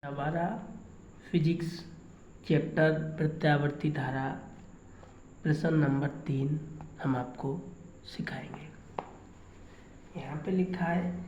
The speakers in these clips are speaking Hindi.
हमारा फिजिक्स चैप्टर प्रत्यावर्ती धारा प्रश्न नंबर 3 हम आपको सिखाएंगे। यहाँ पे लिखा है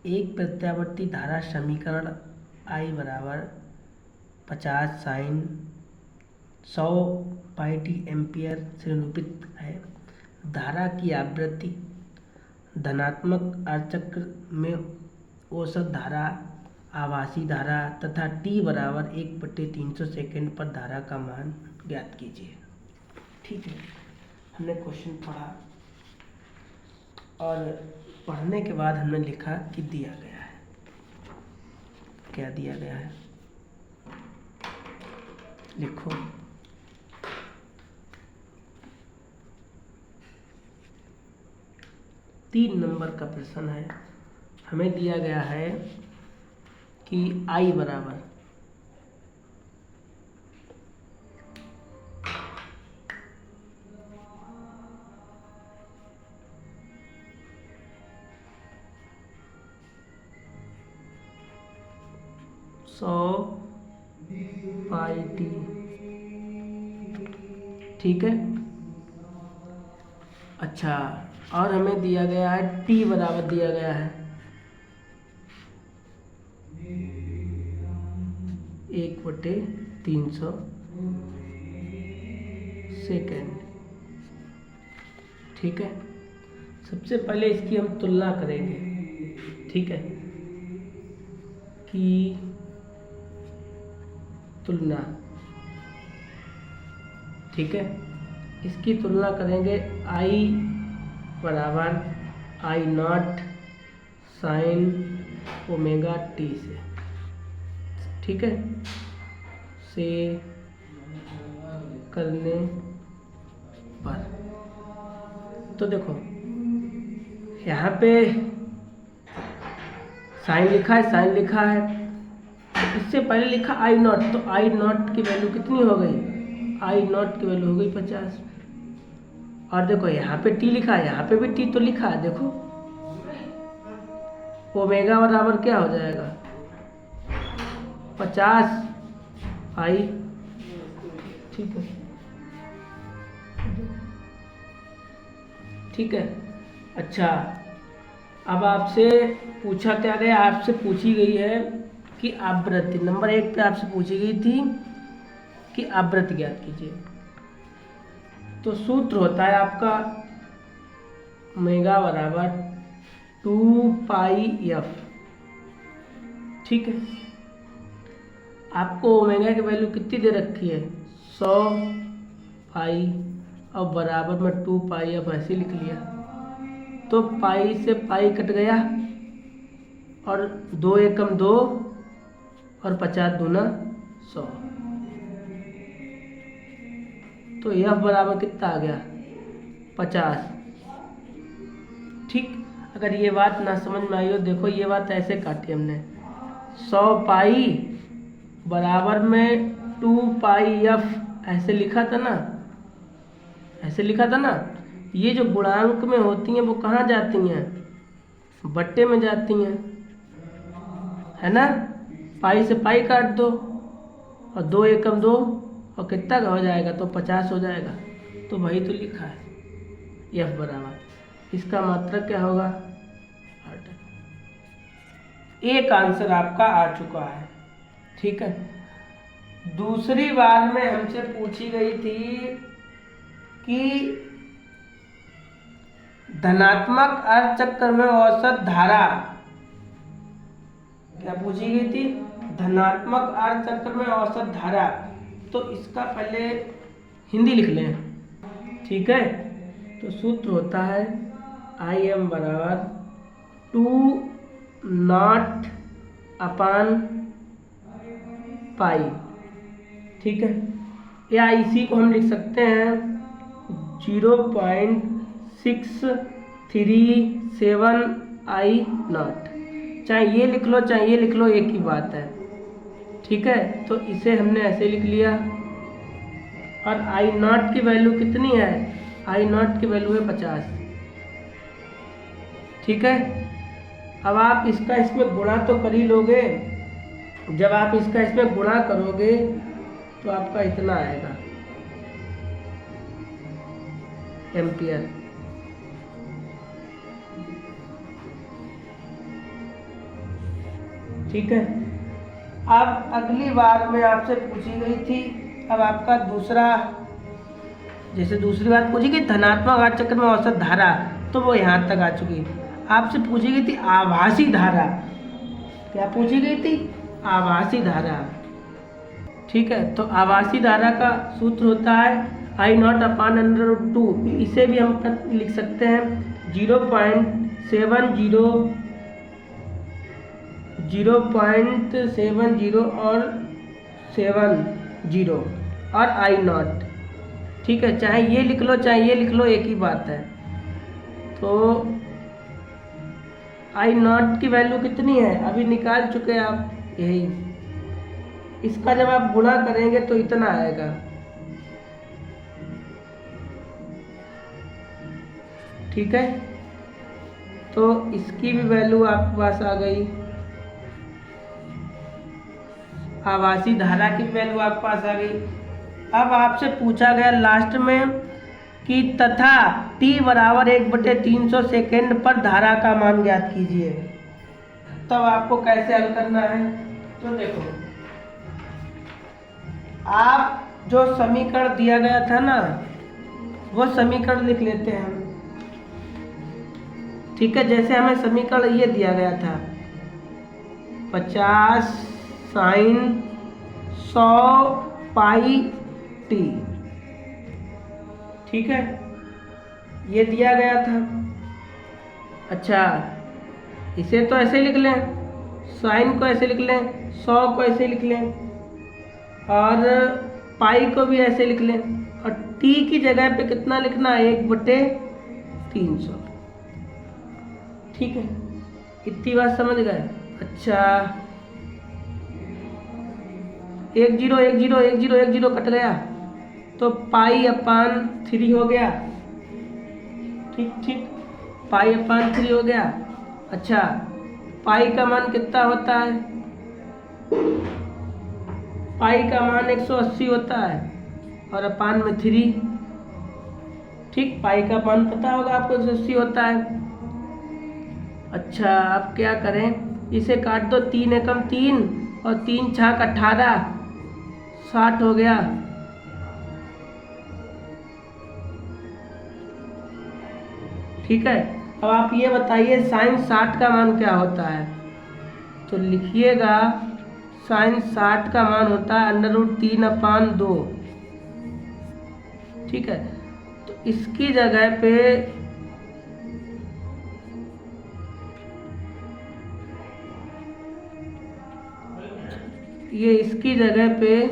एक प्रत्यावर्ती धारा समीकरण I बराबर 50 साइन 100 पाई टी एम्पियर से निरूपित है। धारा की आवृत्ति धनात्मक अर्धचक्र में औसत धारा आभासी धारा तथा t बराबर 1/300 सेकेंड पर धारा का मान ज्ञात कीजिए। ठीक है, हमने क्वेश्चन पढ़ा और पढ़ने के बाद हमने लिखा कि दिया गया है। क्या दिया गया है लिखो। तीन नंबर का प्रश्न है। हमें दिया गया है कि I बराबर सौ पाई टी, ठीक है। अच्छा, और हमें दिया गया है t बराबर दिया गया है 1/300 सेकेंड। ठीक है, सबसे पहले इसकी हम तुलना करेंगे। ठीक है, कि तुलना, ठीक है, इसकी तुलना करेंगे I बराबर I0 साइन ओमेगा टी से। ठीक है, से करने पर तो देखो यहाँ पे साइन लिखा है, साइन लिखा है। इससे पहले लिखा I0, तो I0 की वैल्यू कितनी हो गई? I0 की वैल्यू हो गई 50। और देखो यहाँ पे t लिखा है, यहाँ पे भी t तो लिखा है। देखो ओमेगा बराबर क्या हो जाएगा 50 पाई। ठीक है, ठीक है। अच्छा, अब आपसे पूछा क्या गया? आपसे पूछी गई है कि आवृत्ति नंबर 1 पे आपसे पूछी गई थी कि आवृत्ति ज्ञात कीजिए। तो सूत्र होता है आपका ओमेगा बराबर 2 पाई f। ठीक है, आपको ओमेगा की वैल्यू कितनी दे रखी है 100 पाई और बराबर में 2 पाई f ऐसे लिख लिया। तो पाई से पाई कट गया और 2 एकम 2 और 50 दूना 100। तो f बराबर कितना आ गया 50। ठीक, अगर ये बात ना समझ में आई हो, देखो ये बात ऐसे काटी हमने 100 पाई बराबर में 2 पाई f ऐसे लिखा था ना, ऐसे लिखा था ना। ये जो गुणांक में होती हैं वो कहाँ जाती हैं? बट्टे में जाती हैं, है ना। पाई से पाई काट दो और 2 एकम 2 और कितना का हो जाएगा? तो 50 हो जाएगा। तो वही तो लिखा है f बराबर, इसका मात्रक क्या होगा 8। एक आंसर आपका आ चुका है। ठीक है, दूसरी बार में हमसे पूछी गई थी कि धनात्मक अर्धचक्र में औसत धारा, क्या पूछी गई थी? धनात्मक अर्धचक्र में औसत धारा। तो इसका पहले हिंदी लिख लें। ठीक है, तो सूत्र होता है Im बराबर 2 अपान पाई। ठीक है, या इसी को हम लिख सकते हैं 0.637 I0। चाहे ये लिख लो चाहे ये लिख लो, एक ही बात है। ठीक है, तो इसे हमने ऐसे लिख लिया। और I0 की वैल्यू कितनी है? I0 की वैल्यू है 50। ठीक है, अब आप इसका इसमें गुणा तो कर ही लोगे, जब आप इसका इसमें गुणा करोगे तो आपका इतना आएगा एम्पियर। ठीक है। अब अगली बार में आपसे पूछी गई थी, अब आपका दूसरा, जैसे दूसरी बात पूछी कि धनात्मक आठ चक्र में औसत धारा, तो वो यहाँ तक आ चुकी। आपसे पूछी गई थी आभासी धारा, क्या पूछी गई थी? आभासी धारा। ठीक है, तो आभासी धारा का सूत्र होता है I0/√2। इसे भी हम लिख सकते हैं 0.70 और 70 और I0। ठीक है, चाहे ये लिख लो चाहे ये लिख लो, एक ही बात है। तो I0 की वैल्यू कितनी है अभी निकाल चुके हैं आप, यही। इसका जब आप गुणा करेंगे तो इतना आएगा। ठीक है, तो इसकी भी वैल्यू आपके पास आ गई। आभासी धारा की वैल्यू आपके पास आ गई। अब आपसे पूछा गया लास्ट में कि तथा t बराबर 1/300 सेकेंड पर धारा का मान ज्ञात कीजिए। तब आपको कैसे हल करना है? तो देखो, आप जो समीकरण दिया गया था ना, वो समीकरण लिख लेते हैं हम। ठीक है, जैसे हमें समीकरण ये दिया गया था 50 sin 100 पाई t। ठीक है, ये दिया गया था। अच्छा, इसे तो ऐसे लिख लें, साइन को ऐसे लिख लें, 100 को ऐसे लिख लें और पाई को भी ऐसे लिख लें, और t की जगह पे कितना लिखना है? 1/300। ठीक है, इतनी बात समझ गए? अच्छा, 1 0 1 0 1 0 1 0 कट गया तो π/3 हो गया। ठीक ठीक, π/3 हो गया। अच्छा, पाई का मान कितना होता है? पाई का मान 180 होता है और अपान में 3। ठीक, पाई का मान पता होगा आपको, 180 होता है। अच्छा, अब क्या करें? इसे काट दो, 3 एकम 3 और 3 छाक 18, 60 हो गया। ठीक है, अब आप ये बताइए साइन 60 का मान क्या होता है? तो लिखिएगा साइन 60 का मान होता है √3/2। ठीक है, तो इसकी जगह पे ये, इसकी जगह पे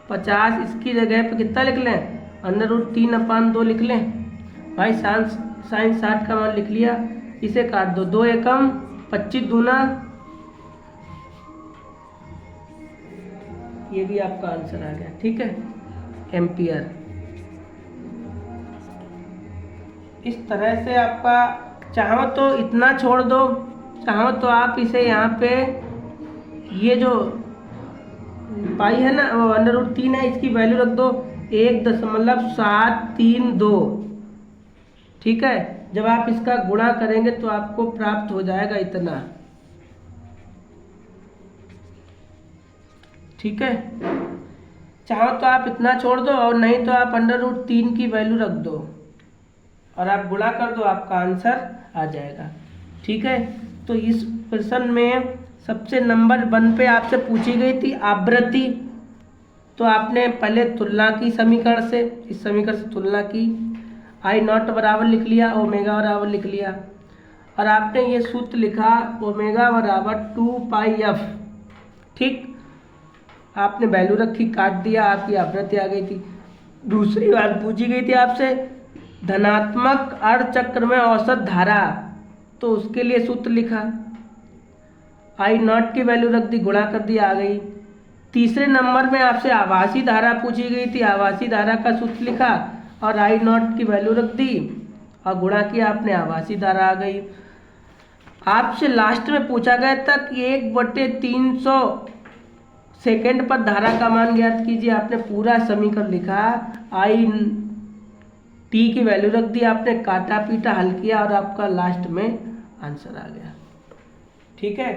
50, इसकी जगह पे कितना लिख लें? √3/2 लिख लें। भाई साइन 60 का मान लिख लिया, इसे काट दो, 2 एकम 25 दूना, ये भी आपका आंसर आ गया। ठीक है, एम्पियर। इस तरह से आपका, चाहो तो इतना छोड़ दो, चाहो तो आप इसे यहाँ पे, ये जो पाई है ना, वो √3 है, इसकी वैल्यू रख दो 1.732। ठीक है, जब आप इसका गुणा करेंगे तो आपको प्राप्त हो जाएगा इतना। ठीक है, चाहो तो आप इतना छोड़ दो, और नहीं तो आप √3 की वैल्यू रख दो और आप गुणा कर दो, आपका आंसर आ जाएगा। ठीक है, तो इस प्रश्न में सबसे नंबर 1 पे आपसे पूछी गई थी आवृत्ति, तो आपने पहले तुलना की समीकरण से, इस समीकरण से तुलना की, I0 बराबर लिख लिया, ओमेगा बराबर लिख लिया, और आपने ये सूत्र लिखा ओमेगा बराबर 2πf। ठीक, आपने वैल्यू रखी, काट दिया, आपकी आवृत्ति आ गई थी। दूसरी बात पूछी गई थी आपसे धनात्मक अर्धचक्र में औसत धारा, तो उसके लिए सूत्र लिखा, I0 की वैल्यू रख दी, गुणा कर दी, आ गई। तीसरे नंबर में आपसे आभासी धारा पूछी गई थी, आभासी धारा का सूत्र लिखा और I0 की वैल्यू रख दी और गुणा किया, आपने आभासी धारा आ गई। आपसे लास्ट में पूछा गया था कि 1/300 सेकेंड पर धारा का मान ज्ञात कीजिए। आपने पूरा समीकरण लिखा, आई टी की वैल्यू रख दी, आपने काटा पीटा हल किया और आपका लास्ट में आंसर आ गया। ठीक है,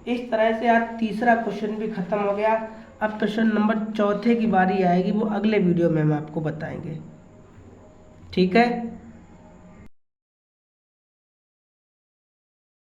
इस तरह से आज तीसरा क्वेश्चन भी खत्म हो गया। अब क्वेश्चन नंबर चौथे की बारी आएगी, वो अगले वीडियो में हम आपको बताएंगे। ठीक है।